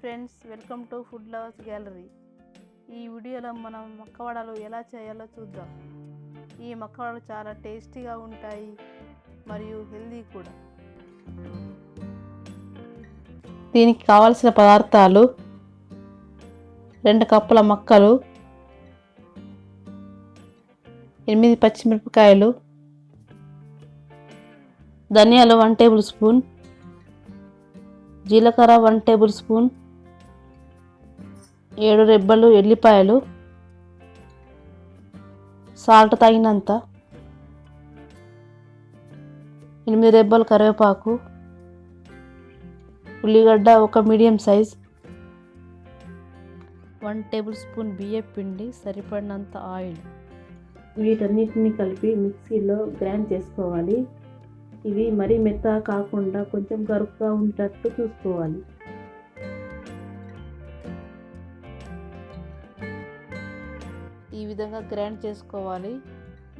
Friends, welcome to food lovers gallery. ఈ వీడియోలో మనం మక్కవడలు ఎలా చేయాలో చూద్దాం. ఈ మక్కవడలు చాలా టేస్టీగా ఉంటాయి మరియు హెల్దీ కూడా. దీనికి కావలసిన పదార్థాలు: 2 కప్పుల మక్కలు, 8 పచ్చిమిరపకాయలు, ధనియాలు 1 టేబుల్ స్పూన్, జీలకర్ర 1 టేబుల్ స్పూన్, 7 రెబ్బలు ఎల్లిపాయలు, సాల్ట్ తగినంత, 8 రెబ్బలు కరివేపాకు, ఉల్లిగడ్డ 1 మీడియం సైజ్, 1 టేబుల్ స్పూన్ బియ్యం పిండి, సరిపడినంత ఆయిల్. వీటన్నిటిని కలిపి మిక్సీలో గ్రైండ్ చేసుకోవాలి. ఇవి మరీ మెత్తగా కాకుండా కొంచెం గరుకుగా ఉండేటట్టు చూసుకోవాలి. ఈ విధంగా గ్రైండ్ చేసుకోవాలి.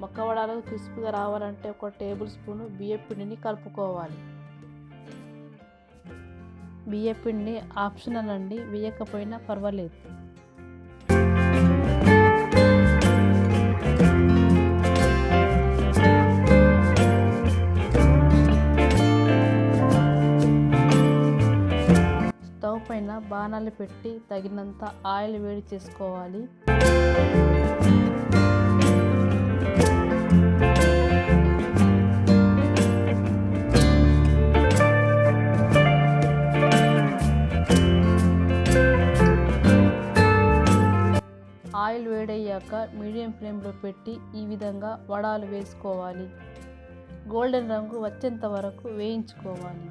మక్కవడలు క్రిస్పీగా రావాలంటే 1 టేబుల్ స్పూన్ బియ్యం పిండిని కలుపుకోవాలి. బియ్యం పిండి ఆప్షనల్ అండి, వేయకపోయినా పర్వాలేదు. స్టవ్ పైన బాణాలు పెట్టి తగినంత ఆయిల్ వేడి చేసుకోవాలి. ఆయిల్ వేడయ్యాక మీడియం ఫ్లేమ్లో పెట్టి ఈ విధంగా వడాలు వేసుకోవాలి. గోల్డెన్ రంగు వచ్చేంత వరకు వేయించుకోవాలి.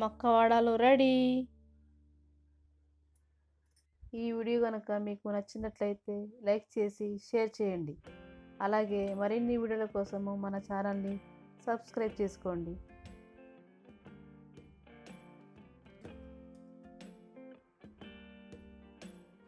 మక్కవడలు రెడీ. ఈ వీడియో కనుక మీకు నచ్చినట్లయితే లైక్ చేసి షేర్ చేయండి. అలాగే మరిన్ని వీడియోల కోసము మన ఛానల్ని సబ్స్క్రైబ్ చేసుకోండి.